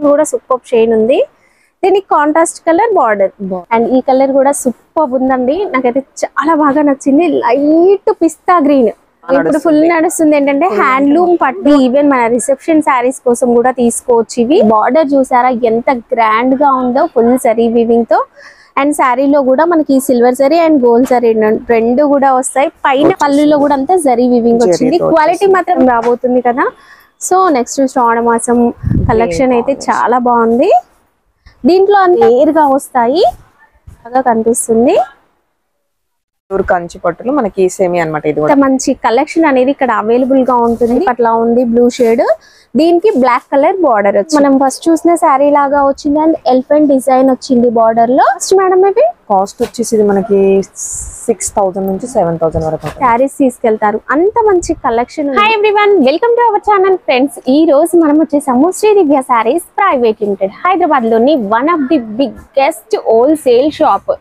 కూడా super shine ఉంది. దీనికి కాంట్రాస్ట్ కలర్ బార్డర్ అండ్ ఈ కలర్ కూడా సూపర్ ఉందండి. నాకైతే చాలా బాగా నచ్చింది. లైట్ పిస్తా గ్రీన్ ఇప్పుడు ఫుల్ నడుస్తుంది. ఏంటంటే హ్యాండ్లూమ్ పట్టు, ఈవెన్ మన రిసెప్షన్ శారీస్ కోసం కూడా తీసుకోవచ్చు. ఇవి బార్డర్ చూసారా ఎంత గ్రాండ్ గా ఉందో, ఫుల్ జరీ వీవింగ్ తో. అండ్ శారీలో కూడా మనకి silver zari and gold zari రెండు కూడా వస్తాయి. పైన పళ్ళులో కూడా అంతా జరీ వీవింగ్ వచ్చింది. క్వాలిటీ మాత్రం రాబోతుంది కదా. సో నెక్స్ట్ శ్రావణ మాసం కలెక్షన్ అయితే చాలా బాగుంది. దీంట్లో అంత నేరుగా వస్తాయి, బాగా కనిపిస్తుంది. కంచి పట్టులు మనకి సేమి అన్నమాట. ఇది కూడా మంచి కలెక్షన్ అనేది ఇక్కడ అవైలబుల్ గా ఉంటుంది. అట్లా ఉంది బ్లూ షేడ్, దీనికి బ్లాక్ కలర్ బార్డర్ వచ్చింది. మనం ఫస్ట్ చూసిన శారీ లాగా వచ్చింది అండ్ ఎలిఫెంట్ డిజైన్ వచ్చింది బార్డర్ లో. మేడం ఇది కాస్ట్ వచ్చేసి ఇది మనకి 6000 నుంచి 7000 వరకు శారీస్ తీసుకెళ్తారు. అంత మంచి collection. Hi everyone, welcome to our channel friends. ఈ రోజు మనం వచ్చేసాము శ్రీ దివ్య శారీస్ ప్రైవేట్ లిమిటెడ్, హైదరాబాద్ లోని one of the biggest wholesale shop.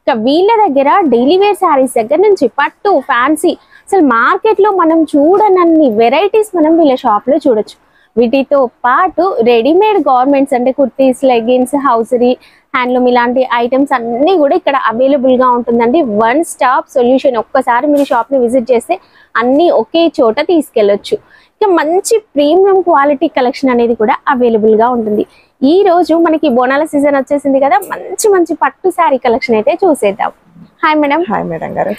ఇక వీళ్ళ దగ్గర డైలీ వేర్ శారీస్ దగ్గర నుంచి పట్టు, ఫ్యాన్సీ, అసలు మార్కెట్ లో మనం చూడనన్ని వెరైటీస్ మనం వీళ్ళ షాప్ లో చూడొచ్చు. వీటితో పాటు రెడీమేడ్ గార్మెంట్స్ అంటే కుర్తీస్, లెగిన్స్, హౌసరీ, హ్యాండ్లూమ్ ఇలాంటి ఐటమ్స్ అన్ని కూడా ఇక్కడ అవైలబుల్ గా ఉంటుందండి. One stop solution. ఒక్కసారి మీరు షాప్ ని విజిట్ చేస్తే అన్ని ఒకే చోట తీసుకెళ్లొచ్చు. ఇక మంచి ప్రీమియం క్వాలిటీ కలెక్షన్ అనేది కూడా అవైలబుల్ గా ఉంటుంది. ఈ రోజు మనకి బోనాల సీజన్ వచ్చేసింది కదా, మంచి మంచి పట్టు శారీ కలెక్షన్ అయితే చూసేద్దాం. Hi madam. హాయ్ మేడం గారు.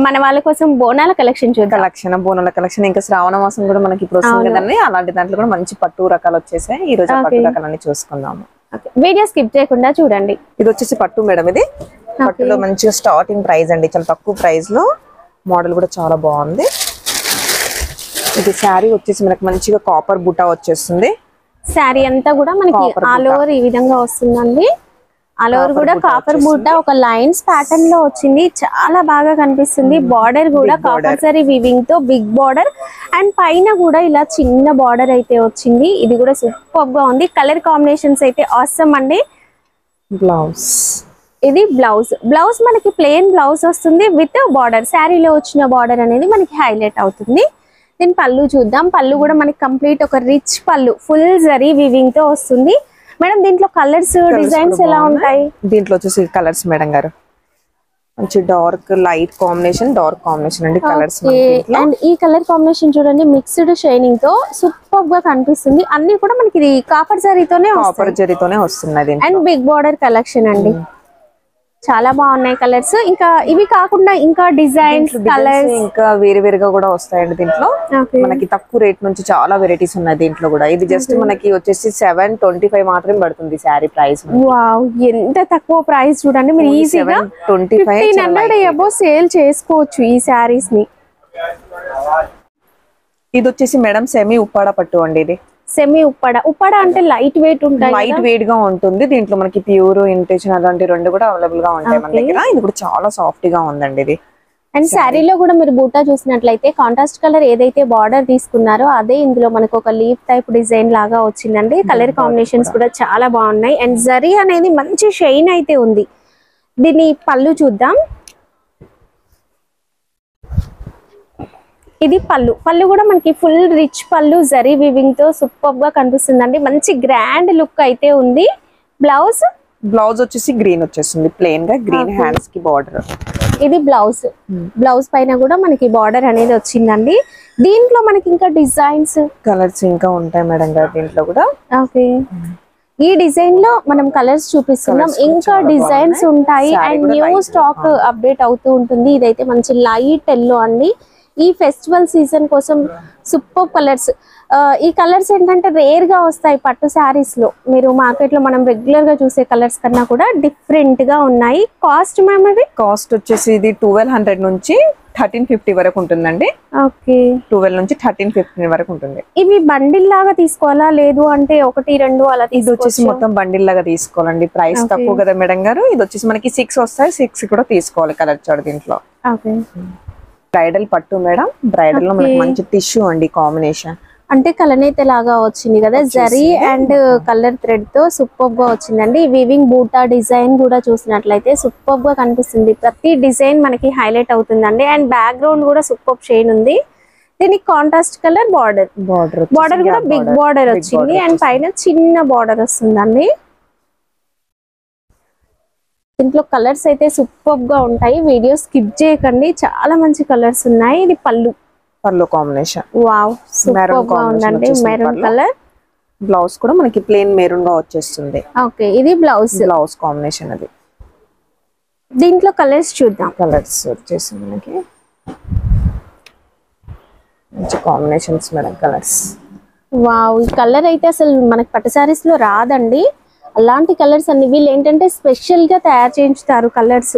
మన వాళ్ళ కోసం బోనాల కలెక్షన్ చూద్దాం. బోనాల కలెక్షన్ ఇంకా శ్రావణ మాసం కూడా మనకి ఇప్పుడు వస్తుంది కదండి. అలాంటి దాంట్లో కూడా మంచి పట్టు రకాలు వచ్చేసాయి. ఈ రోజు పట్టు రకాలన్నీ చూసుకుందాము. వీడియో స్కిప్ చేయకుండా చూడండి. ఇది వచ్చేసి పట్టు మేడం. ఇది పట్టులో మంచిగా స్టార్టింగ్ ప్రైస్ అండి, చాలా తక్కువ ప్రైస్ లో. మోడల్ కూడా చాలా బాగుంది. ఇది శారీ వచ్చేసి మనకి మంచిగా కాపర్ బుటా వచ్చేస్తుంది. శారీ అంతా కూడా మనకి ఆల్ ఓవర్ ఈ విధంగా వస్తుందండి. ఆల్ ఓవర్ కూడా కాపర్ బుట్ట ఒక లైన్స్ ప్యాటర్న్ లో వచ్చింది. చాలా బాగా కనిపిస్తుంది. బార్డర్ కూడా కాపర్ జరీ వీవింగ్ తో బిగ్ బార్డర్ అండ్ పైన కూడా ఇలా చిన్న బార్డర్ అయితే వచ్చింది. ఇది కూడా సూపర్ గా ఉంది. కలర్ కాంబినేషన్స్ అయితే ఆసమ్ అండి. బ్లౌజ్, ఇది బ్లౌజ్ మనకి ప్లెయిన్ బ్లౌజ్ వస్తుంది విత్ బార్డర్. శారీలో వచ్చిన బార్డర్ అనేది మనకి హైలైట్ అవుతుంది. దీని పళ్ళు చూద్దాం. పళ్ళు కూడా మనకి కంప్లీట్ ఒక రిచ్ పళ్ళు, ఫుల్ జరీ వీవింగ్ తో వస్తుంది. మేడం దీంట్లో కలర్స్, డిజైన్స్ ఎలా ఉంటాయి? దీంట్లో వచ్చేసి కలర్స్ మేడం గారు మంచి dark light combination, dark combination అండి కలర్స్. అండ్ ఈ కలర్ కాంబినేషన్ చూడండి, మిక్స్డ్ షైనింగ్ తో సూపర్ గా కనిపిస్తుంది. అన్ని కూడా మనకి ఇది కాపర్ జరీతోనే వస్తున్నది. అండ్ బిగ్ బార్డర్ కలెక్షన్ అండి. చాలా బాగున్నాయి కలర్స్. ఇంకా ఇవి కాకుండా ఇంకా డిజైన్స్, కలర్స్ ఇంకా వేరుగా కూడా వస్తాయండి. దీంట్లో మనకి తక్కువ రేట్ నుంచి చాలా వెరైటీస్ ఉన్నాయి దీంట్లో కూడా. ఇది జస్ట్ మనకి వచ్చేసి 725 మాత్రమే పడుతుంది శారీ ప్రైస్. వావ్, ఎంత తక్కువ ప్రైస్ చూడండి. మీరు ఈజీగా 1500 అబో సేల్ చేసుకోవచ్చు ఈ శారీస్ ని. ఇది వచ్చేసి మేడం సెమీ ఉప్పాడ పట్టు అండి. ఇది సెమీ ఉప్పాడ అంటే లైట్ వెయిట్ ఉంటాయి, లైట్ వెయిట్ గా ఉంటుంది. దీంట్లో మనకి ప్యూర్, ఇంటెన్షన్ అలాంటి రెండు కూడా అవైలబుల్ గా ఉంటాయి మన దగ్గర. ఇది కూడా చాలా సాఫ్ట్ గా ఉందండి ఇది. అండ్ శారీలో కూడా మీరు బూటా చూసినట్లయితే కాంట్రాస్ట్ కలర్ ఏదైతే బార్డర్ తీసుకున్నారో అదే ఇందులో మనకు ఒక లీఫ్ టైప్ డిజైన్ లాగా వచ్చిందండి. కలర్ కాంబినేషన్స్ కూడా చాలా బాగున్నాయి. అండ్ జరీ అనేది మంచి షైన్ అయితే ఉంది. దీని పళ్ళు చూద్దాం. ఇది పళ్ళు కూడా మనకి ఫుల్ రిచ్ పళ్ళు, జరీ వీవింగ్ తో సూపర్ గా కనిపిస్తుందండి. మంచి గ్రాండ్ లుక్ అయితే ఉంది. బ్లౌజ్ వచ్చేసి గ్రీన్ వచ్చేస్తుంది, ప్లెయిన్ గా గ్రీన్ హ్యాండ్స్ కి బార్డర్. ఇది బ్లౌజ్ పైన కూడా మనకి బార్డర్ అనేది వచ్చిందండి. దీంట్లో మనకి ఇంకా డిజైన్స్, కలర్స్ ఇంకా ఉంటాయి మేడం గారు దీంట్లో కూడా. ఓకే, ఈ డిజైన్ లో మనం కలర్స్ చూపిస్తున్నాం. ఇంకా డిజైన్స్ ఉంటాయి అండ్ న్యూ స్టాక్ అప్డేట్ అవుతూ ఉంటుంది. ఇదైతే మంచి లైట్ ఎల్లో అండి. ఈ ఫెస్టివల్ సీజన్ కోసం సూపర్ కలర్స్. ఈ కలర్స్ ఏంటంటే రేర్ గా వస్తాయి పట్టు శారీస్ లో. మీరు మార్కెట్ లో మనం రెగ్యులర్ గా చూసే కలర్స్ కన్నా కూడా డిఫరెంట్ గా ఉన్నాయి. కాస్ట్ మ్యామ్ ఇది? కాస్ట్ వచ్చేసి ఇది 1200 నుంచి 1350 వరకు ఉంటుందండి. ఓకే, 12 నుంచి 1350 వరకు ఉంటుంది. ఇవి బండిల్ లాగా తీసుకోవాలా, లేదు అంటే 1, 2 అలా? ఇది వచ్చేసి మొత్తం బండిల్ లాగా తీసుకోవాలండి. ప్రైస్ తక్కువ కదా మేడం గారు. ఇది వచ్చేసి మనకి 6 వస్తాయి. 6 కూడా తీసుకోవాలి కలర్ చార్ట్ దీంట్లో. ఓకే, బ్రైడల్ పట్టు మేడం. బ్రైడల్ లో మనకి మంచి టిష్యూ అండి కాంబినేషన్. అంటే కలనేత లాగా వచ్చింది కదా, జరీ అండ్ కలర్ థ్రెడ్ తో సూపర్ గా వచ్చిందండి. వీవింగ్ బూటా డిజైన్ కూడా చూసినట్లయితే సూపర్ గా కనిపిస్తుంది. ప్రతి డిజైన్ మనకి హైలైట్ అవుతుందండి. అండ్ బ్యాక్గ్రౌండ్ కూడా సూపర్ షైన్ ఉంది. దీనికి కాంట్రాస్ట్ కలర్ బార్డర్ కూడా బిగ్ బార్డర్ వచ్చింది అండ్ పైన చిన్న బార్డర్ వస్తుందండి. దీంట్లో కలర్స్ అయితే సూపర్ గా ఉంటాయి, వీడియో స్కిప్ చేయకండి, చాలా మంచి కలర్స్ ఉన్నాయి. ఇది పళ్ళు కాంబినేషన్ వావ్ సూపర్ గా ఉందండి, మెరూన్ కలర్. బ్లౌజ్ కూడా మనకి ప్లెయిన్ మెరూన్ గా వచ్చేస్తుంది. ఓకే, ఇది బ్లౌజ్ కాంబినేషన్. అది దీంట్లో కలర్స్ చూద్దాం. కలర్స్ వచ్చేసి మనకి మంచి కాంబినేషన్స్ మేడం కలర్స్. వావ్, ఈ కలర్ అయితే అసలు మనకి పట్టు సారీస్ లో రాదండి, అలాంటి కలర్స్ అన్ని. వీళ్ళు ఏంటంటే స్పెషల్ గా తయారు చేయించుతారు కలర్స్,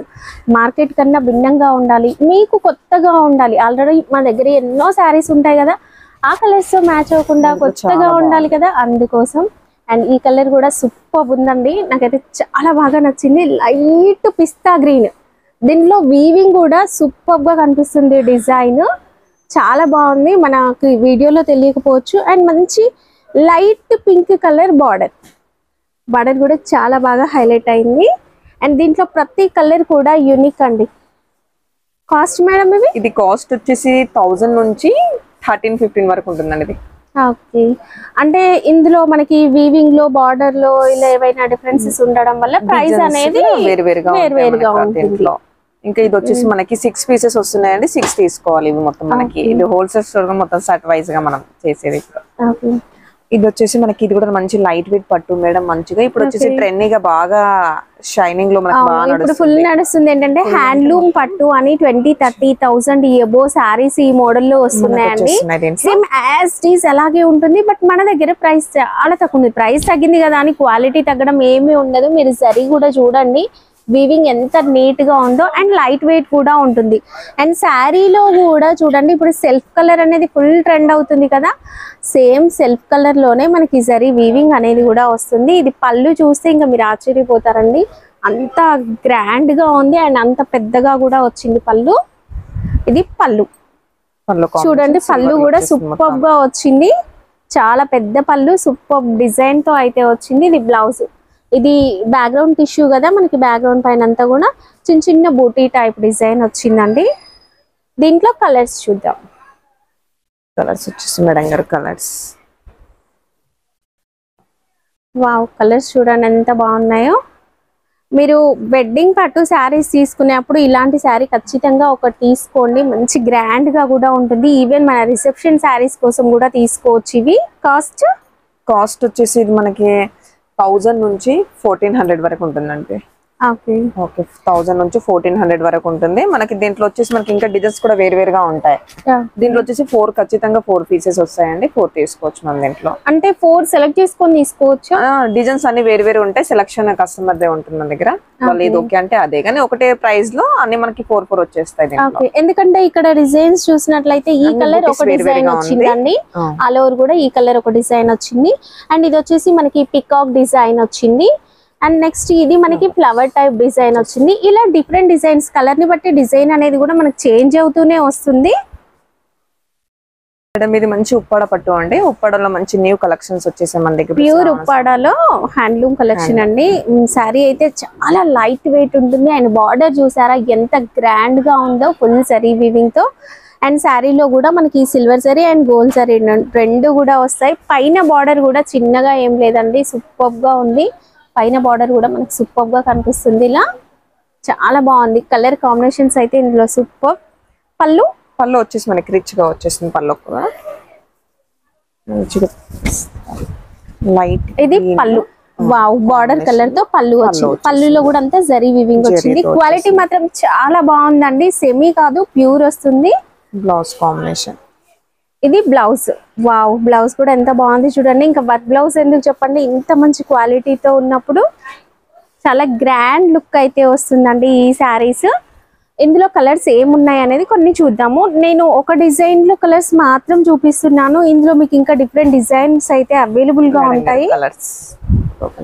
మార్కెట్ కన్నా భిన్నంగా ఉండాలి, మీకు కొత్తగా ఉండాలి. ఆల్రెడీ మా దగ్గర ఎన్నో శారీస్ ఉంటాయి కదా, ఆ కలర్స్ తో మ్యాచ్ అవ్వకుండా కొత్తగా ఉండాలి కదా, అందుకోసం. అండ్ ఈ కలర్ కూడా సూపర్ ఉందండి, నాకైతే చాలా బాగా నచ్చింది. లైట్ పిస్తా గ్రీన్, దీనిలో వీవింగ్ కూడా సూపర్ గా కనిపిస్తుంది, డిజైన్ చాలా బాగుంది, మనకి వీడియోలో తెలియకపోవచ్చు. అండ్ మంచి లైట్ పింక్ కలర్ బార్డర్ కూడా చాలా బాగా హైలైట్ అయింది. అండ్ దీంట్లో ప్రతి కలర్ కూడా యూనిక్ అండి. కాస్ట్ మేడం ఇది కాస్ట్ వచ్చేసి 1000 నుంచి 13-15 వరకు ఉంటుందండి ఇది. ఓకే, అంటే ఇందులో మనకి వీవింగ్ లో బార్డర్ లో ఇలా ఏవైనా డిఫరెన్సెస్ ఉండడం వల్ల ప్రైస్ అనేది వేరువేరుగా ఉంటుంది. ఇంకా ఇది వచ్చేసి మనకి 6 పీసెస్ వస్తున్నాయండి, 6 తీసుకోవాలి ఇవి మొత్తం. మనకి ఇది హోల్సేల్ స్టోర్ గా మొత్తం సెట్ వైజ్ గా మనం చేసేది. ఇది వచ్చేసి మనకి ఇది కూడా మంచి లైట్ వెయిట్ పట్టు మేడం, మంచిగా ఇప్పుడు వచ్చేసి ట్రెండీగా బాగా షైనింగ్ లో మనకి బాగా ఇప్పుడు ఫుల్ నడుస్తుంది. ఏంటంటే హ్యాండ్లూమ్ పట్టు అని 20-30,000 ఎబో సారీస్ ఈ మోడల్ లో వస్తున్నాయండి. సేమ్ యాజ్ ఇట్ ఈస్ అలాగే ఉంటుంది, బట్ మన దగ్గర ప్రైస్ చాలా తక్కువ ఉంది. ప్రైస్ తగ్గింది కదా అని క్వాలిటీ తగ్గడం ఏమీ ఉండదు. మీరు సరి కూడా చూడండి, వీవింగ్ ఎంత నీట్ గా ఉందో, అండ్ లైట్ వెయిట్ కూడా ఉంటుంది. అండ్ శారీలో కూడా చూడండి, ఇప్పుడు సెల్ఫ్ కలర్ అనేది ఫుల్ ట్రెండ్ అవుతుంది కదా, సేమ్ సెల్ఫ్ కలర్ లోనే మనకి జరీ వీవింగ్ అనేది కూడా వస్తుంది. ఇది పళ్ళు చూస్తే ఇంకా మీరు ఆశ్చర్యపోతారండి, అంత గ్రాండ్ గా ఉంది అండ్ అంత పెద్దగా కూడా వచ్చింది పళ్ళు. ఇది పళ్ళు చూడండి, పళ్ళు కూడా సూపర్ గా వచ్చింది, చాలా పెద్ద పళ్ళు, సూపర్ డిజైన్ తో అయితే వచ్చింది. ఇది బ్లౌజ్, ఇది బ్యాక్గ్రౌండ్ టిష్యూ కదా, మనకి బ్యాక్గ్రౌండ్ పైన అంతా కూడా చిన్న చిన్న బూటీ టైప్ డిజైన్ వచ్చిందండి. దీంట్లో కలర్స్ చూద్దాం. కలర్స్ వచ్చేసి మేడం గారు కలర్స్, వావ్ కలర్స్ చూడండి ఎంత బాగున్నాయో. మీరు వెడ్డింగ్ పట్టు శారీస్ తీసుకునేప్పుడు ఇలాంటి శారీ ఖచ్చితంగా ఒకటి తీసుకోండి, మంచి గ్రాండ్ గా కూడా ఉంటుంది. ఈవెన్ మన రిసెప్షన్ శారీస్ కోసం కూడా తీసుకోవచ్చు. ఇవి కాస్ట్ వచ్చేసి ఇది మనకి 1000 నుంచి 1400 వరకు ఉంటుందండి. ఓకే 1000 నుంచి 1400 వరకు ఉంటుంది. మనకి దీంట్లో వచ్చేసి మనకి ఇంకా డిజైన్స్ కూడా వేరువేరుగా ఉంటాయి. దీంట్లో వచ్చేసి 4 ఖచ్చితంగా 4 పీసెస్ వస్తాయండి, 4 తీసుకోవచ్చు మనం దీంట్లో. అంటే 4 సెలెక్ట్ చేసుకొని తీసుకోవచ్చు. డిజైన్స్ అన్ని వేరువేరు ఉంటాయి, సెలక్షన్ కస్టమర్ దే ఉంటుంది మన దగ్గర. వాళ్ళు ఇది ఓకే అంటే అదే, కానీ ఒకటే ప్రైస్ లో అన్ని మనకి 4 వచ్చేస్తాయి. ఎందుకంటే ఇక్కడ డిజైన్స్ చూసినట్లయితే ఈ కలర్ ఒక డిజైన్ వచ్చిందండి, ఆల్ ఓవర్ కూడా ఈ కలర్ ఒక డిజైన్ వచ్చింది. అండ్ ఇది వచ్చేసి మనకి పికాక్ డిజైన్ వచ్చింది. అండ్ నెక్స్ట్ ఇది మనకి ఫ్లవర్ టైప్ డిజైన్ వచ్చింది. ఇలా డిఫరెంట్ డిజైన్స్, కలర్ ని బట్టి డిజైన్ అనేది కూడా మనకి చేంజ్ అవుతూనే వస్తుంది. మేడం ఇది మంచి ఉప్పాడ పట్టు అండి, ఉప్పాడలో మంచి న్యూ కలెక్షన్స్ వచ్చేసాయి మన దగ్గర. ప్యూర్ ఉప్పాడలో హ్యాండ్లూమ్ కలెక్షన్ అండి. శారీ అయితే చాలా లైట్ వెయిట్ ఉంటుంది. అండ్ బార్డర్ చూసారా ఎంత గ్రాండ్ గా ఉందో, ఫుల్ సరీ వీవింగ్ తో. అండ్ శారీలో కూడా మనకి silver zari and gold zari రెండు కూడా వస్తాయి. పైన బార్డర్ కూడా చిన్నగా ఏం లేదండి, సూపర్ గా ఉంది. పైన బార్డర్ కూడా మనకి సూపర్ గా కనిపిస్తుంది, ఇలా చాలా బాగుంది. కలర్ కాంబినేషన్స్ అయితే ఇందులో సూపర్. పళ్ళు వచ్చేసి మనకి రిచ్ గా వచ్చేసింది, పళ్ళు కూడా లైట్. ఇది పళ్ళు, వావ్ బార్డర్ కలర్ తో పళ్ళు వచ్చింది. పళ్ళులో కూడా అంతా జరీ వీవింగ్ వచ్చింది. క్వాలిటీ మాత్రం చాలా బాగుందండి, సెమీ కాదు ప్యూర్ వస్తుంది. బ్లౌజ్ కాంబినేషన్, ఇది బ్లౌజ్, వావ్ బ్లౌజ్ కూడా ఎంత బాగుంది చూడండి. ఇంకా వర్క్ బ్లౌజ్ ఎందుకు చెప్పండి, ఇంత మంచి క్వాలిటీతో ఉన్నప్పుడు చాలా గ్రాండ్ లుక్ అయితే వస్తుందండి ఈ శారీస్. ఇందులో కలర్స్ ఏమున్నాయి అనేది కొన్ని చూద్దాము. నేను ఒక డిజైన్ లో కలర్స్ మాత్రం చూపిస్తున్నాను, ఇందులో మీకు ఇంకా డిఫరెంట్ డిజైన్స్ అయితే అవైలబుల్ గా ఉంటాయి.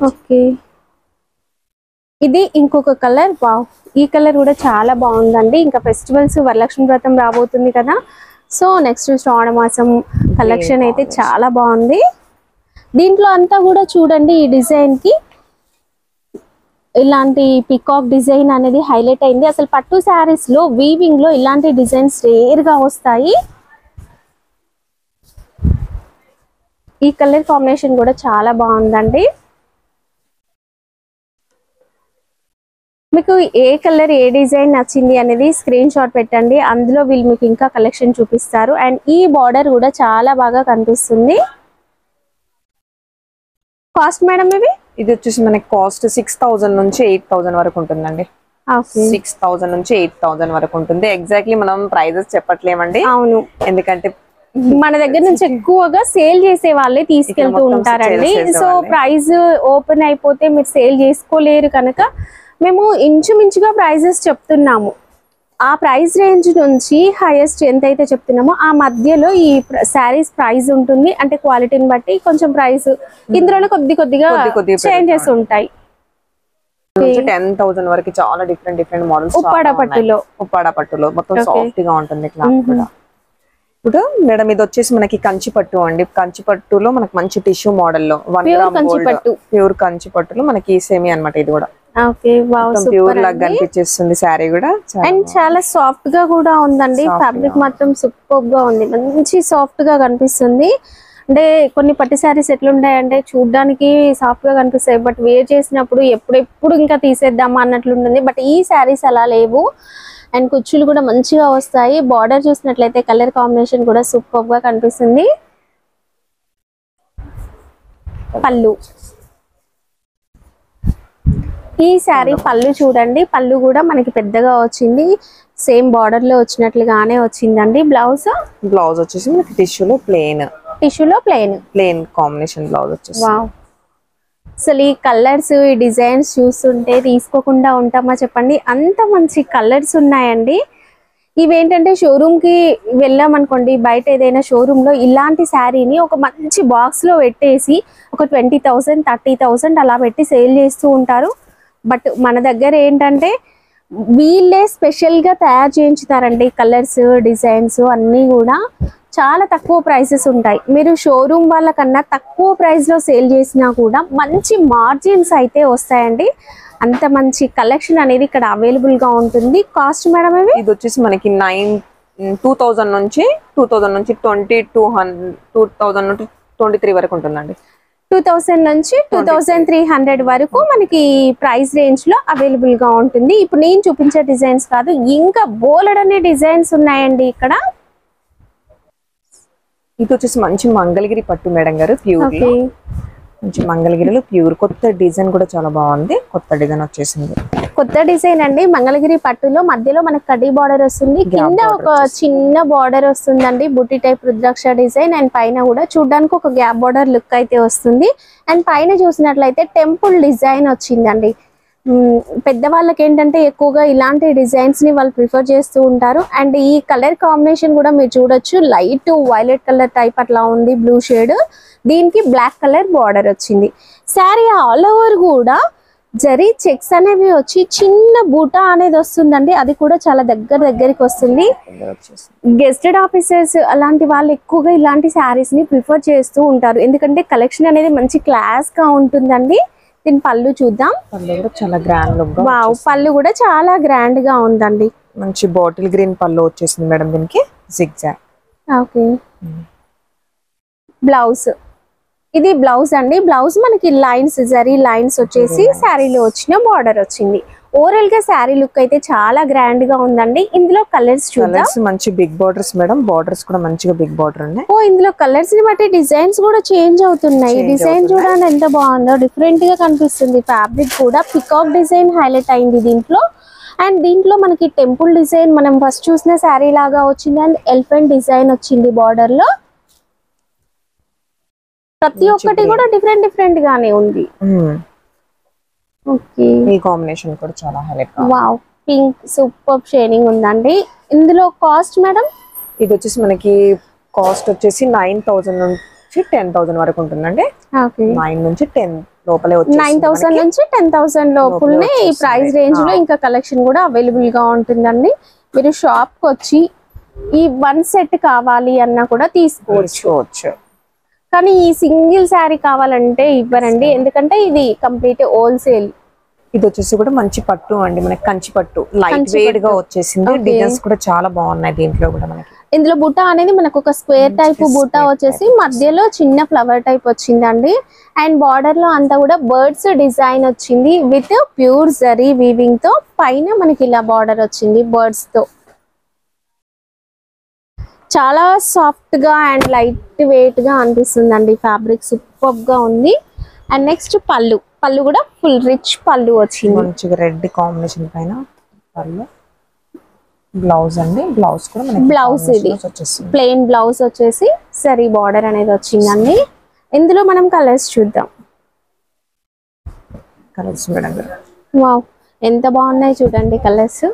ఓకే, ఇది ఇంకొక కలర్, వావ్ ఈ కలర్ కూడా చాలా బాగుందండి. ఇంకా ఫెస్టివల్స్ వరలక్ష్మి వ్రతం రాబోతుంది కదా, సో నెక్స్ట్ శ్రావణ మాసం కలెక్షన్ అయితే చాలా బాగుంది. దీంట్లో అంతా కూడా చూడండి, ఈ డిజైన్ కి ఇలాంటి పికాక్ డిజైన్ అనేది హైలైట్ అయింది. అసలు పట్టు శారీస్ లో వీవింగ్ లో ఇలాంటి డిజైన్స్ రేర్ గా వస్తాయి. ఈ కలర్ కాంబినేషన్ కూడా చాలా బాగుందండి. మీకు ఏ కలర్ ఏ డిజైన్ నచ్చింది అనేది స్క్రీన్ షాట్ పెట్టండి, అందులో వీళ్ళు మీకు ఇంకా కలెక్షన్ చూపిస్తారు. అండ్ ఈ బార్డర్ కూడా చాలా బాగా కనిపిస్తుంది. కాస్ట్ మేడం ఇది వచ్చేసి మనకి కాస్ట్ 6000 నుంచి 8000 వరకు ఉంటుందండి. 6000 నుంచి 8000 వరకు ఉంటుంది. ఎగ్జాక్ట్లీ మనం ప్రైజెస్ చెప్పట్లేమండి. అవును, ఎందుకంటే మన దగ్గర నుంచి ఎక్కువగా సేల్ చేసే వాళ్ళే తీసుకెళ్తూ ఉంటారండి. సో ప్రైస్ ఓపెన్ అయిపోతే మీరు సేల్ చేసుకోలేరు కనుక మేము ఇంచుమించుగా ప్రైజెస్ చెప్తున్నాము. ఆ ప్రైస్ రేంజ్ నుంచి హైయెస్ట్ ఎంత అయితే చెప్తున్నామో ఆ మధ్యలో ఈ శారీస్ ప్రైస్ ఉంటుంది. అంటే క్వాలిటీని బట్టి కొంచెం ప్రైస్ ఇందులో కొద్దిగా చేంజెస్ ఉంటాయి. 10,000 వరకు చాలా డిఫరెంట్ మోడల్స్. ఉప్పాడ పట్టులో మొత్తం సాఫ్ట్ గా ఉంటుంది క్లాత్ కూడా. ఇప్పుడు మేడం ఇది వచ్చేసి మనకి కంచి పట్టు అండి. కంచి పట్టులో మనకి మంచి టిష్యూ మోడల్ లో 1 గ్రామ్ ప్యూర్ కంచి పట్టులో మనకి సేమి అన్నమాట. ఇది కూడా ప్యూర్ లాగా కనిపించేస్తుంది శారీ కూడా. అండ్ చాలా సాఫ్ట్ గా కూడా ఉందండి. ఫ్యాబ్రిక్ మాత్రం సూపర్ గా ఉంది, మంచి సాఫ్ట్ గా కనిపిస్తుంది. అంటే కొన్ని పట్టు శారీస్ ఎట్లుంటాయంటే చూడడానికి సాఫ్ట్ గా కనిపిస్తాయి, బట్ వేర్ చేసినప్పుడు ఎప్పుడెప్పుడు ఇంకా తీసేద్దామా అన్నట్లు ఉంటుంది. బట్ ఈ శారీస్ అలా లేవు. అండ్ కుచ్చులు కూడా మంచిగా వస్తాయి. బార్డర్ చూసినట్లయితే కలర్ కాంబినేషన్ కూడా సూపర్ గా కనిపిస్తుంది. పళ్ళు, ఈ శారీ పళ్ళు చూడండి, పళ్ళు కూడా మనకి పెద్దగా వచ్చింది, సేమ్ బార్డర్ లో వచ్చినట్లుగానే వచ్చిందండి. బ్లౌజ్ వచ్చేసి మనకి టిష్యూలో ప్లెయిన్ కాంబినేషన్ బ్లౌజ్ వచ్చేసి. వావ్, అసలు ఈ కలర్స్ ఈ డిజైన్స్ చూస్తుంటే తీసుకోకుండా ఉంటామా చెప్పండి, అంత మంచి కలర్స్ ఉన్నాయండి. ఇవేంటంటే షోరూమ్ కి వెళ్ళామనుకోండి, బయట ఏదైనా షోరూమ్ లో ఇలాంటి శారీని ఒక మంచి బాక్స్ లో పెట్టేసి ఒక 20,000 30,000 అలా పెట్టి సేల్ చేస్తూ ఉంటారు. బట్ మన దగ్గర ఏంటంటే వీళ్ళే స్పెషల్ గా తయారు చేయించుతారండి. కలర్స్ డిజైన్స్ అన్నీ కూడా చాలా తక్కువ ప్రైసెస్ ఉంటాయి. మీరు షోరూమ్ వాళ్ళకన్నా తక్కువ ప్రైస్ లో సేల్ చేసినా కూడా మంచి మార్జిన్స్ అయితే వస్తాయండి. అంత మంచి కలెక్షన్ అనేది ఇక్కడ అవైలబుల్ గా ఉంటుంది. కాస్ట్ మేడం ఇది వచ్చేసి మనకి 2000 నుంచి 23 వరకు ఉంటుందండి. 2000 నుంచి 2300 వరకు మనకి ప్రైస్ రేంజ్ లో అవైలబుల్ గా ఉంటుంది. ఇప్పుడు నేను చూపించే డిజైన్స్ కాదు, ఇంకా బోలెడనే డిజైన్స్ ఉన్నాయండి ఇక్కడ. ఇది వచ్చేసి మంచి మంగళగిరి పట్టు మేడం గారు, ప్యూర్ మంచి మంగళగిరిలో ప్యూర్. కొత్త డిజైన్ కూడా చాలా బాగుంది. కొత్త డిజైన్ వచ్చేసింది, కొత్త డిజైన్ అండి. మంగళగిరి పట్టులో మధ్యలో మనకి కడ్డీ బార్డర్ వస్తుంది, కింద ఒక చిన్న బార్డర్ వస్తుందండి, బుట్టి టైప్ రుద్రాక్ష డిజైన్. అండ్ పైన కూడా చూడడానికి ఒక గ్యాప్ బార్డర్ లుక్ అయితే వస్తుంది. అండ్ పైన చూసినట్లయితే టెంపుల్ డిజైన్ వచ్చిందండి. పెద్దవాళ్ళకి ఏంటంటే ఎక్కువగా ఇలాంటి డిజైన్స్ ని వాళ్ళు ప్రిఫర్ చేస్తూ ఉంటారు. అండ్ ఈ కలర్ కాంబినేషన్ కూడా మీరు చూడొచ్చు, లైట్ వైలెట్ కలర్ టైప్ అట్లా ఉంది, బ్లూ షేడ్. దీనికి బ్లాక్ కలర్ బార్డర్ వచ్చింది. శారీ ఆల్ ఓవర్ కూడా జరీ చెక్స్ అనేవి వచ్చి చిన్న బూటా అనేది వస్తుందండి. అది కూడా చాలా దగ్గరికి వస్తుంది. గెస్టెడ్ ఆఫీసర్స్ అలాంటి వాళ్ళు ఎక్కువగా ఇలాంటి శారీస్ ని ప్రిఫర్ చేస్తూ ఉంటారు, ఎందుకంటే కలెక్షన్ అనేది మంచి క్లాస్ గా ఉంటుందండి. దీని పళ్ళు చూద్దాం. చాలా గ్రాండ్ లుక్. వావ్, పళ్ళు కూడా చాలా గ్రాండ్ గా ఉందండి. మంచి బాటిల్ గ్రీన్ పళ్ళు వచ్చేసింది మేడం దీనికి, జిగ్జాగ్. ఓకే, బ్లౌజ్ ఇది బ్లౌజ్ అండి. బ్లౌజ్ మనకి లైన్స్ జరీ లైన్స్ వచ్చేసి శారీలో వచ్చిన బార్డర్ వచ్చింది. ఓవరాల్ గా శారీ లుక్ అయితే చాలా గ్రాండ్ గా ఉందండి. ఇందులో కలర్స్ చూద్దాం. మంచి బిగ్ బార్డర్స్ మేడం, బార్డర్స్ కూడా మంచిగా బిగ్ బార్డర్ ఉన్నాయి. ఓ, ఇందులో కలర్స్ ని బట్టి డిజైన్స్ కూడా చేంజ్ అవుతున్నాయి. డిజైన్ చూడండి ఎంత బాగుందో, డిఫరెంట్ గా కనిపిస్తుంది. ఫ్యాబ్రిక్ కూడా పికాక్ డిజైన్ హైలైట్ అయింది దీంట్లో. అండ్ దీంట్లో మనకి టెంపుల్ డిజైన్ మనం ఫస్ట్ చూసిన శారీ లాగా వచ్చింది. అండ్ ఎలిఫెంట్ డిజైన్ వచ్చింది బార్డర్ లో. ప్రతి ఒక్కటి కూడా డిఫరెంట్ గానే ఉంది. ఓకే, ఈ కాంబినేషన్ కూడా చాలా highlight. Wow, pink super shading ఉందండి. ఇందులో కాస్ట్ మేడం ఇది వచ్చేసి మనకి కాస్ట్ వచ్చేసి 9000 నుంచి 10,000 వరకు ఉంటుందండి. 9 నుంచి 10 లోపలే వచ్చేసి 9000 నుంచి 10,000 లోపలనే ఈ ప్రైస్ రేంజ్ లో ఇంకా కలెక్షన్ కూడా అవైలబుల్ గా ఉంటుందండి. మీరు షాప్ కి వచ్చి ఈ 1 సెట్ కావాలి అన్నా కూడా తీసుకోవచ్చు. కానీ ఈ సింగిల్ శారీ కావాలంటే ఇవ్వరండి, ఎందుకంటే ఇది కంప్లీట్ హోల్సేల్. ఇది వచ్చేసి కూడా మంచి పట్టు అండి, మనకి కంచి పట్టు లైట్ వెయిట్ గా వచ్చేసింది. డిజైన్స్ కూడా చాలా బాగున్నాయి దీంట్లో కూడా మనకి. ఇందులో బుట్ట అనేది మనకు ఒక స్క్వేర్ టైప్ బుట్ట వచ్చేసి మధ్యలో చిన్న ఫ్లవర్ టైప్ వచ్చిందండి. అండ్ బార్డర్ లో అంతా కూడా బర్డ్స్ డిజైన్ వచ్చింది విత్ ప్యూర్ జరీ వీవింగ్ తో. పైన మనకి ఇలా బార్డర్ వచ్చింది బర్డ్స్ తో. చాలా సాఫ్ట్ గా అండ్ లైట్ వెయిట్ గా అనిపిస్తుందండి. ఫ్యాబ్రిక్ సూపర్ గా ఉంది. అండ్ నెక్స్ట్ పళ్ళు కూడా ఫుల్ రిచ్ పళ్ళు వచ్చింది. మంచిగా రెడ్ కాంబినేషన్ పైన పళ్ళు. బ్లౌజ్ అండి, బ్లౌజ్ కూడా మనకి బ్లౌజ్ ఇది ప్లెయిన్ బ్లౌజ్ వచ్చేసి సరీ బార్డర్ అనేది వచ్చిందండి. ఇందులో మనం కలర్స్ చూద్దాం. కలర్స్ మేడం గారు వావ్ ఎంత బాగున్నాయి చూడండి కలర్స్.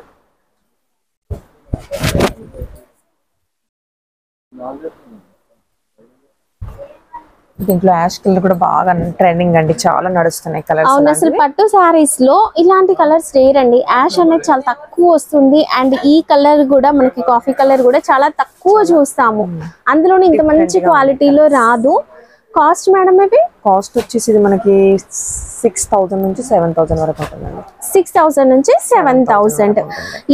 దీంట్లో యాష్ కలర్ కూడా బాగా ట్రెండింగ్ అండి, చాలా నడుస్తున్నాయి కలర్స్. అవును, అసలు పట్టు సారీస్ లో ఇలాంటి కలర్స్ రేర్ అండి. యాష్ అనేది చాలా తక్కువ వస్తుంది. అండ్ ఈ కలర్ కూడా మనకి కాఫీ కలర్ కూడా చాలా తక్కువ చూస్తాము. అందులోనే ఇంత మంచి క్వాలిటీలో రాదు. కాస్ట్ మేడం ఇది కాస్ట్ వచ్చేసి ఇది మనకి 6000 నుంచి 7000 వరకు ఉంటుందండి. 6000 నుంచి 7000.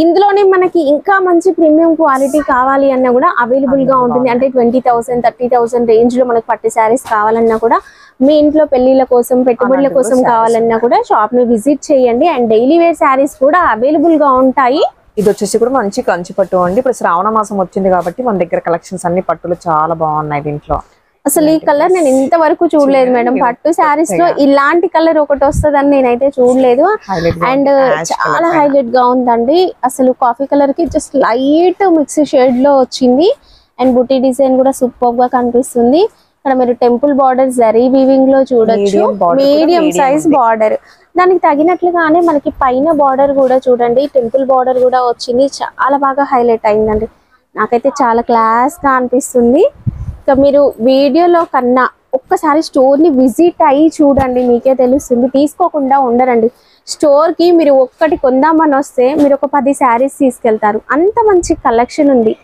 ఇందులోనే మనకి ఇంకా మంచి ప్రీమియం క్వాలిటీ కావాలి అన్నా కూడా అవైలబుల్ గా ఉంటుంది. అంటే 20,000 30,000 రేంజ్ లో మనకి పట్టు శారీస్ కావాలన్నా కూడా, మీ ఇంట్లో పెళ్లిళ్ళ కోసం పెట్టుబడుల కోసం కావాలన్నా కూడా షాప్ ని విజిట్ చేయండి. అండ్ డైలీ వేర్ శారీస్ కూడా అవైలబుల్ గా ఉంటాయి. ఇది వచ్చేసి కూడా మంచి కంచి పట్టు అండి. ఇప్పుడు శ్రావణ మాసం వచ్చింది కాబట్టి మన దగ్గర కలెక్షన్స్ అన్ని పట్టులు చాలా బాగున్నాయి. దీంట్లో అసలు ఈ కలర్ నేను ఇంతవరకు చూడలేదు మేడం. పట్టు శారీస్ లో ఇలాంటి కలర్ ఒకటి వస్తుందని నేనైతే చూడలేదు. అండ్ చాలా హైలైట్ గా ఉందండి. అసలు కాఫీ కలర్ కి జస్ట్ లైట్ మిక్స్ షేడ్ లో వచ్చింది. అండ్ బుటీ డిజైన్ కూడా సూపర్ గా కనిపిస్తుంది. ఇక్కడ మీరు టెంపుల్ బార్డర్ జరీ వీవింగ్ లో చూడొచ్చు. మీడియం సైజ్ బార్డర్, దానికి తగినట్లుగానే మనకి పైన బార్డర్ కూడా చూడండి, టెంపుల్ బార్డర్ కూడా వచ్చింది. చాలా బాగా హైలైట్ అయిందండి. నాకైతే చాలా క్లాస్ గా అనిపిస్తుంది. ఇక మీరు వీడియోలో కన్నా ఒక్కసారి స్టోర్ ని విజిట్ అయ్యి చూడండి, మీకే తెలుస్తుంది. తీసుకోకుండా ఉండరండి. స్టోర్ కి మీరు ఒక్కటి కొందామని వస్తే మీరు ఒక 10 శారీస్ తీసుకెళ్తారు. అంత మంచి కలెక్షన్ ఉంది.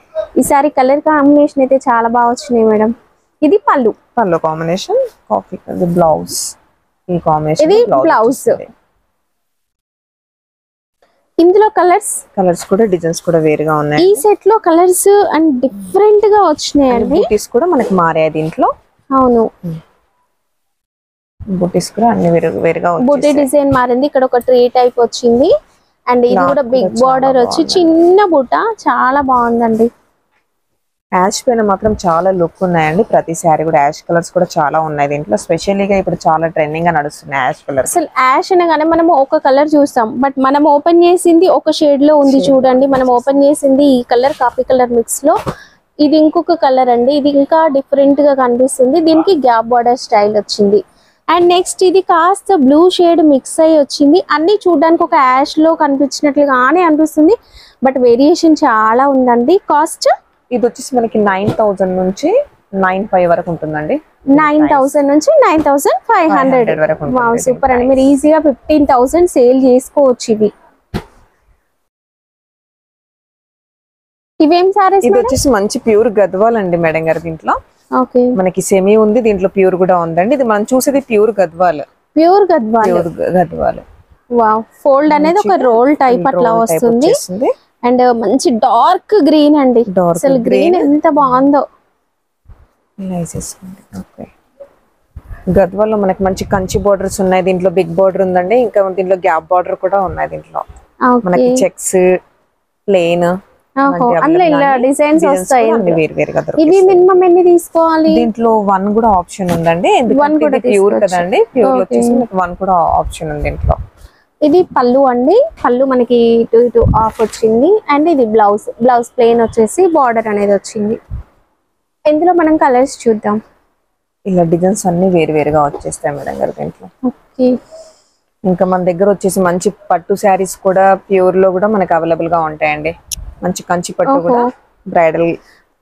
ఈసారి కలర్ కాంబినేషన్ అయితే చాలా బాగా వచ్చినాయి మేడం. ఇది పళ్ళు కాంబినేషన్, కాఫీ బ్లౌజ్, ఈ కాంబినేషన్ ఇది బ్లౌజ్. ఇందులో కలర్స్ కూడా డిజైన్స్ కూడా వేరుగా ఉన్నాయి. ఈ సెట్ లో కలర్స్ అండ్ డిఫరెంట్ గా వచ్చినాయండి. బూటీస్ కూడా మనకి మారాయి దీంట్లో. అవును, బూటీస్ కూడా అన్ని వేరుగా బూటీ డిజైన్ మారింది. ఇక్కడ ఒక ట్రీ టైప్ వచ్చింది. అండ్ ఇది కూడా బిగ్ బార్డర్ వచ్చి చిన్న బుట్ట, చాలా బాగుందండి. యాష్ పైన మాత్రం చాలా లుక్ ఉన్నాయండి. ప్రతి శారీ కూడా యాష్ కలర్స్ కూడా చాలా ఉన్నాయి దీంట్లో. స్పెషల్లీగా ఇప్పుడు చాలా ట్రెండింగ్ గా నడుస్తున్నాయి యాష్ కలర్స్. అసలు యాష్ అనగానే మనం ఒక కలర్ చూస్తాం, బట్ మనం ఓపెన్ చేసింది ఒక షేడ్ లో ఉంది చూడండి. మనం ఓపెన్ చేసింది ఈ కలర్ కాఫీ కలర్ మిక్స్ లో. ఇది ఇంకొక కలర్ అండి. ఇది ఇంకా డిఫరెంట్ గా కనిపిస్తుంది. దీనికి గ్యాప్ బార్డర్ స్టైల్ వచ్చింది. అండ్ నెక్స్ట్ ఇది కాస్త బ్లూ షేడ్ మిక్స్ అయ్యి వచ్చింది. అన్ని చూడడానికి ఒక యాష్ లో కనిపించినట్లుగానే అనిపిస్తుంది, బట్ వేరియేషన్ చాలా ఉందండి. కాస్ట్ ఇది వచ్చేసి మనకి 9000 నుంచి 95 వరకు ఉంటుందండి. 9000 నుంచి 9500 వరకు. సూపర్ అండి. మీరు ఈజీగా 15,000 సేల్ చేసుకోవచ్చు. ఇవేం సారీస్? ఇది వచ్చేసి మంచి ప్యూర్ గద్వాల్ అండి మేడం గారు. దీంట్లో ఓకే, మనకి సెమీ ఉంది, దీంట్లో ప్యూర్ కూడా ఉందండి. ఇది మనం చూసేది ప్యూర్ గద్వాల్. వావ్, ఫోల్డ్ అనేది ఒక రోల్ టైప్ అట్లా వస్తుంది. అండ్ మంచి డార్క్ గ్రీన్ అండి. అసలు గ్రీన్ ఎంత బాగుందో. గద్వాల్లో మనకి మంచి కంచి బోర్డర్స్ ఉన్నాయి. దీంట్లో బిగ్ బోర్డర్ ఉందండి. ఇంకా దీంట్లో గ్యాప్ బోర్డర్ కూడా ఉన్నాయి. దీంట్లో మనకి చెక్స్, ప్లేన్, అందులో ఇలా డిజైన్స్ వస్తాయి. ఇవి మినిమం ఎన్ని తీసుకోవాలి? దీంట్లో 1 కూడా ఆప్షన్ ఉందండి. ఎందుకంటే ప్యూర్ కదండి. ప్యూర్ వచ్చేసి 1 కూడా ఆప్షన్ ఉంది దీంట్లో. ఇది పళ్ళు అండి. పళ్ళు మనకి ఇటు ఆఫ్ వచ్చింది. అండ్ ఇది బ్లౌజ్ ప్లెయిన్ వచ్చేసి బార్డర్ అనేది వచ్చింది. ఇందులో మనం కలర్స్ చూద్దాం. ఇలా డిజైన్స్ అన్ని వేరుగా వచ్చేస్తాయి మేడం గారు దీంట్లో. ఓకే, ఇంకా మన దగ్గర వచ్చేసి మంచి పట్టు శారీస్ కూడా ప్యూర్ లో కూడా మనకి అవైలబుల్ గా ఉంటాయండి. మంచి కంచి పట్టు కూడా బ్రైడల్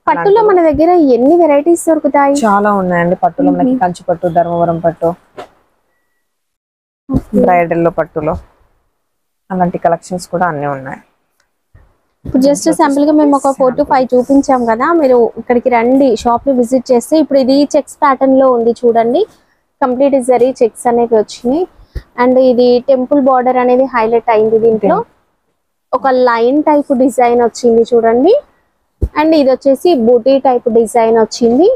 పట్టులో మన దగ్గర ఎన్ని వెరైటీస్ దొరుకుతాయి? చాలా ఉన్నాయండి పట్టులో. మనకి కంచి పట్టు, ధర్మవరం పట్టు, బ్రైడల్ లో పట్టులో అలాంటి కలెక్షన్స్ కూడా అన్ని ఉన్నాయి. ఇప్పుడు జస్ట్ శాంపుల్ గా మేము ఒక 4 to 5 చూపించాం కదా. మీరు ఇక్కడికి రండి, షాప్ ని విజిట్ చేస్తే. ఇప్పుడు ఇది చెక్స్ ప్యాటర్న్ లో ఉంది చూడండి. కంప్లీట్ జరీ చెక్స్ అనేవి వచ్చినాయి. అండ్ ఇది టెంపుల్ బార్డర్ అనేది హైలైట్ అయింది. దీంట్లో ఒక లైన్ టైప్ డిజైన్ వచ్చింది చూడండి. అండ్ ఇది వచ్చేసి బూటీ టైప్ డిజైన్ వచ్చింది.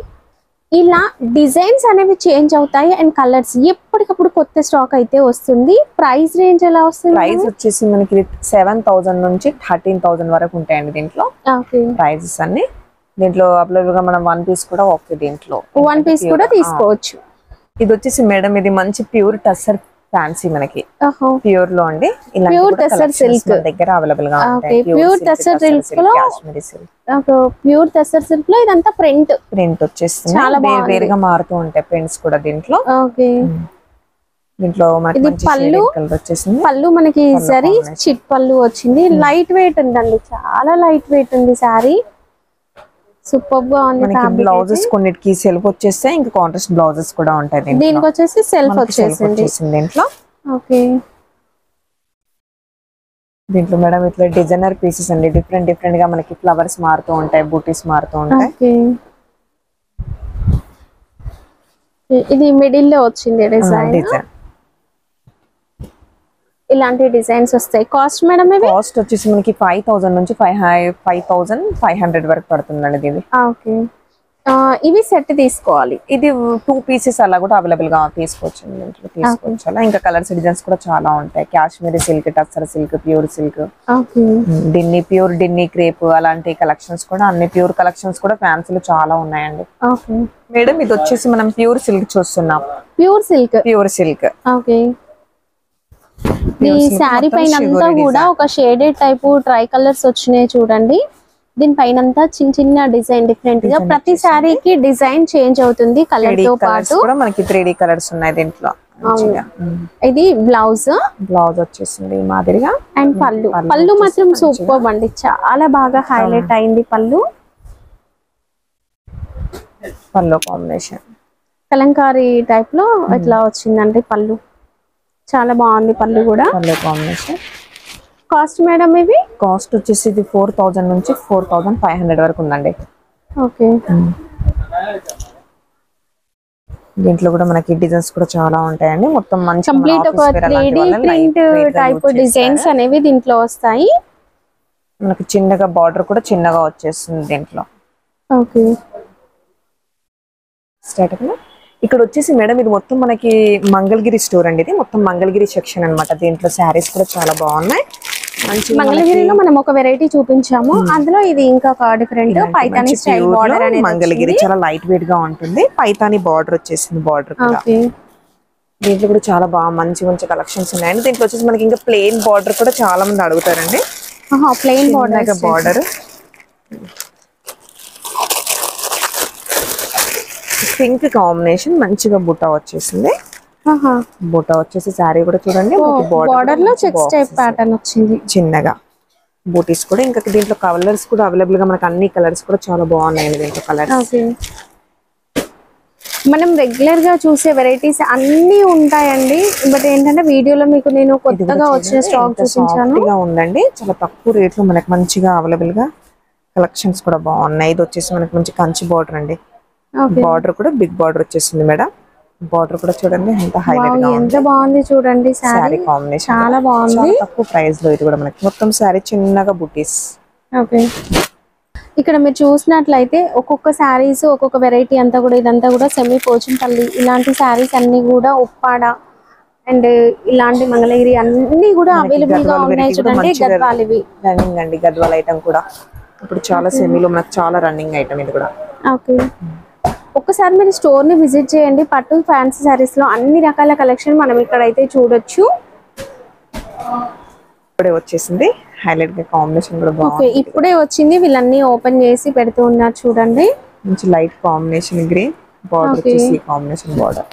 ఇలా డిజైన్స్ అనేవి చేంజ్ అవుతాయి అండ్ కలర్స్ ఎప్పటికప్పుడు కొత్త స్టాక్ అయితే వస్తుంది. ప్రైస్ రేంజ్ ఎలా వస్తుంది? ప్రైస్ వచ్చేసి మనకి 7,000 నుంచి 13,000 వరకు ఉంటాయండి దీంట్లో ప్రైజెస్ అన్ని. దీంట్లో అవైలబుల్ గా మనం 1 పీస్ కూడా ఓకే, దీంట్లో 1 పీస్ కూడా తీసుకోవచ్చు. ఇది వచ్చేసి మేడం ఇది మంచి ప్యూర్ టస్సర్ ఫ్యాన్సీ మనకి ప్యూర్ లో అండి. ప్యూర్ టస్సర్ సిల్క్ దగ్గర అవైలబుల్ గా ఉంటాయి. ప్యూర్ టస్సర్ సిల్క్ లో ప్యూర్ టస్సర్ సిల్క్ లో ఇదంతా ప్రింట్ వచ్చేస్తుంది. చాలా వేరుగా మారుతూ ఉంటాయి ప్రింట్స్ కూడా దీంట్లో. దీంట్లో మనకి పళ్ళు వచ్చేసింది. పళ్ళు మనకి సరీ చిట్ పళ్ళు వచ్చింది. లైట్ వెయిట్ ఉందండి, చాలా లైట్ వెయిట్ ఉంది సారీ. సూపర్ గా ఉంది. బ్లౌజెస్ కొన్నిటికి సెల్ఫ్ వచ్చేస్తే ఇంకా కాంట్రాస్ట్ బ్లౌజెస్ కూడా ఉంటాయి. దీనికి వచ్చేసి సెల్ఫ్ వచ్చేసింది దీంట్లో. ఓకే, దీంట్లో మేడం ఇట్లా డిజైనర్ పీసెస్ అండి. డిఫరెంట్ గా మనకి ఫ్లవర్స్ మారుతూ ఉంటాయి, బూటీస్ మారుతూ ఉంటాయి. ఇది మిడిల్ లో వచ్చింది డిజైన్. ఇలాంటి డిజైన్స్ వస్తాయి. కాస్ట్ మేడం ఇవి కాస్ట్ వచ్చేసి మనకి 5,000 నుంచి 5,500 వరకు పడుతుందండి ఇది. ఓకే, ఇవి సెట్ తీసుకోవాలి. ఇది 2 పీసెస్ అలా కూడా అవైలబుల్ గా తీసుకోవచ్చు. తీసుకోవచ్చు అలా. ఇంకా కలర్స్ డిజైన్స్ కూడా చాలా ఉంటాయి. Kashmiri silk, tussar silk, pure silk, డిన్ని ప్యూర్ డిన్ని క్రేప్ అలాంటి కలెక్షన్స్ కూడా అన్ని ప్యూర్ కలెక్షన్స్ కూడా ఫ్యాన్సీలు చాలా ఉన్నాయండి. మేడం ఇది వచ్చేసి మనం ప్యూర్ సిల్క్ చూస్తున్నాం. Pure silk okay. ఈ శారీ పైన అంతా కూడా ఒక షేడెడ్ టైపు ట్రై కలర్స్ వచ్చినాయి చూడండి. దీనిపైన అంతా చిన్న చిన్న డిజైన్ డిఫరెంట్ గా ప్రతి శారీకి డిజైన్ చేంజ్ అవుతుంది కలర్ తో పాటు. మనకి 3D కలర్స్ ఉన్నాయి దీంట్లో. ఇది బ్లౌజ్ వచ్చేసింది ఈ మాదిరిగా. అండ్ పళ్ళు మాత్రం సూపర్ అండి, చాలా బాగా హైలైట్ అయింది పళ్ళు కాంబినేషన్. కలంకారీ టైప్ లో ఇట్లా వచ్చిందండి పళ్ళు. చాలా బాగుంది పళ్ళు కూడా. కాంబినేషన్. కాస్ట్ మేడం ఇవి కాస్ట్ వచ్చేసి ఇది 4,000 నుంచి 4,500 వరకు ఉందండి. ఓకే. దీంట్లో కూడా మనకి డిజైన్స్ కూడా చాలా ఉంటాయండి. మొత్తం మంచి కంప్లీట్ ఒక 3D ప్రింట్ టైప్ డిజైన్స్ అనేవి దీంట్లో వస్తాయి. మనకి చిన్నగా బార్డర్ కూడా చిన్నగా వచ్చేస్తుంది దీంట్లో. ఓకే. ఇక్కడ వచ్చేసి మేడం ఇది మొత్తం మనకి మంగళగిరి స్టోర్ అండి. ఇది మొత్తం మంగళగిరి సెక్షన్ అన్నమాట. దీంట్లో శారీస్ కూడా చాలా బాగున్నాయి. మంగళగిరిలో మనం ఒక వెరైటీ చూపించాము, అందులో ఇది ఇంకా డిఫరెంట్ పైతాని స్టైల్ బార్డర్ అనేది. మంగళగిరి చాలా లైట్ వెయిట్ గా ఉంటుంది. పైతాని బార్డర్ వచ్చేసింది. బార్డర్ దీంట్లో కూడా చాలా బాగా మంచి మంచి కలెక్షన్స్ ఉన్నాయండి. దీంట్లో వచ్చేసి మనకి ఇంకా ప్లెయిన్ బార్డర్ కూడా చాలా మంది అడుగుతారండి. ప్లెయిన్ బార్డర్ పింక్ కాంబినేషన్ మంచిగా బుట్ట వచ్చేసింది. బుట్ట వచ్చేసి శారీ కూడా చూడండి బార్డర్ లో చెక్స్ టైప్ ప్యాటర్న్ వచ్చింది చిన్నగా. బూటీస్ కూడా ఇంకా దీంట్లో కలర్స్ కూడా అవైలబుల్ గా మనకి అన్ని కలర్స్ కూడా చాలా బాగున్నాయండి దీంట్లో కలర్స్. మనం రెగ్యులర్ గా చూసే వెరైటీస్ అన్ని ఉంటాయండి. బట్ ఏంటంటే వీడియోలో మీకు నేను కొత్తగా వచ్చిన స్టాక్ చూపించాను. ఉందండి చాలా తక్కువ రేట్ లో మనకి మంచిగా అవైలబుల్ గా కలెక్షన్స్ కూడా బాగున్నాయి. ఇది వచ్చేసి మనకి మంచి కంచి బార్డర్ అండి. బార్డర్ కూడా బిగ్ బార్డర్ వచ్చేసింది మేడం. బార్డర్ కూడా చూడండి ఎంత హైలైట్ గా ఉంది. ఎంత బాగుంది చూడండి శారీ కాంబినేషన్. చాలా బాగుంది. తక్కువ ప్రైస్ లో ఇది కూడా మనకి మొత్తం శారీ చిన్నగా బుటీస్. ఓకే. ఇక్కడ మీరు చూసినట్లయితే ఒక్కొక్క శారీస్ ఒక్కొక్క వెరైటీ అంతా కూడా ఇదంతా కూడా సెమీ పోచంపల్లి ఇలాంటి శారీస్ అన్ని కూడా ఉప్పాడ అండ్ ఇలాంటి మంగళగిరి అన్ని కూడా అవైలబుల్ గా ఉన్నాయి చూడండి. గద్వాల్ ఇవి రన్నింగ్ అండి. గద్వాల్ ఐటమ్ కూడా ఇప్పుడు చాలా సెమీలో మనకు చాలా రన్నింగ్ ఐటమ్ ఇది కూడా. ఓకే. ఒక్కసారి మీరు స్టోర్ ని విజిట్ చేయండి. పట్టు ఫ్యాన్సీ సారీస్ లో అన్ని రకాల కలెక్షన్ మనం ఇక్కడ అయితే చూడొచ్చు. ఇప్పుడే వచ్చేసింది హైలైట్ గా కాంబినేషన్ కూడా బాగుంది. ఇప్పుడే వచ్చింది. వీళ్ళన్నీ ఓపెన్ చేసి పెడుతూ ఉన్నారు చూడండి. మంచి లైట్ కాంబినేషన్ గ్రీన్ బార్డర్ వచ్చేసి కాంబినేషన్ బార్డర్.